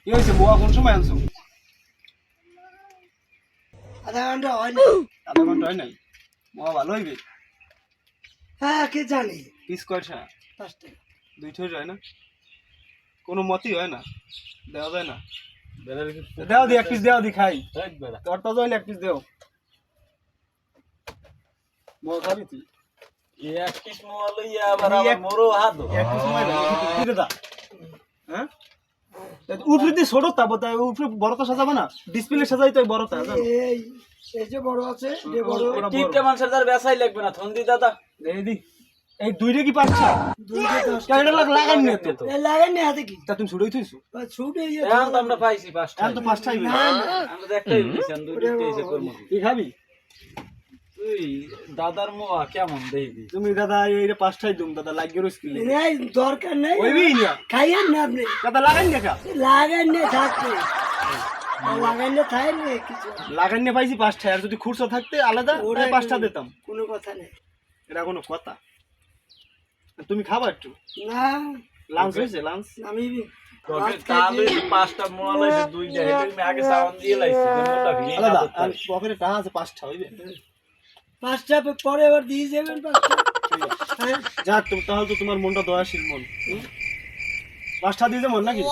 কি হয়েছে মোয়া কোন সময় আনছো? আধা ঘন্টা হয় না। আধা ঘন্টা হয় নাই? মোয়া ভালো হইবে? হ্যাঁ কে জানি। পিস কয়টা? 5 টাকা। দুইটাই হয় না? কোনো মতই হয় না? দেওয়া যায় না? দেও দি এক পিস দেও দি খাই। তোর তো জইলে এক পিস দেও। মোয়া খাবি তুই? এক পিস মোয়া লইয়া আবার আমার মোরও হাত এক পিস মোয়া কি রে দা? হ্যাঁ? উপরে দিয়ে ছোট তাবো তাই উপরে বড়টা সাজাবো না? ডিসপ্লে সাজাই তো বড়টা জানো? এই এই যে বড় আছে, যে বড় টিপটা মানুষের দ্বারা বেচাই লাগবে না থন্দি দাদা এই দি এই দুইটা কি পাচ্ছা? 2 কেন লাগান না তো? এই লাগেন না হাতে কি? তা তুমি ছুড়েই থইছো? ছুটে এখন তো আমরা পাইছি পাঁচটা এখন তো পাঁচটাই হইবে। আমরা তো একটাই দিয়েছেন দুইটা দিয়েছে করব কি খাবি? তুই দাদার মোয়া কেমন দেখবি তুমি দাদা এইটা পাঁচটাই দুম দাদা লাগিয়ে রইছ কি? নাই দরকার নাই। ওইবি না। খাইয়েন না আপনি। দাদা লাগান দেখা। লাগান না থাকতে। লাগান না থাকে না কিছু। লাগান না পাইছি পাঁচটা আর যদি খুরসা থাকতে আলাদা ওটা পাঁচটা দিতাম। কোনো কথা নেই। এটা কোনো কথা? তুমি খাবা একটু? না লাঞ্চ হয়েছে লাঞ্চ? আমি তাহলে পাঁচটা মোয়া লাইছে দুইটা হেঁটে আগে সাবান দিয়ে লাইছি মোটা ভিড় আলাদা আর পকেটে টাকা আছে পাঁচটা হইবে? 5টা পরে আবার দিয়ে যাবেন 5টা। হ্যাঁ যাক তুমি তাহলে তো তোমার মনটা দয়াশীল মন। পাঁচটা দিয়ে যাবো নাকি?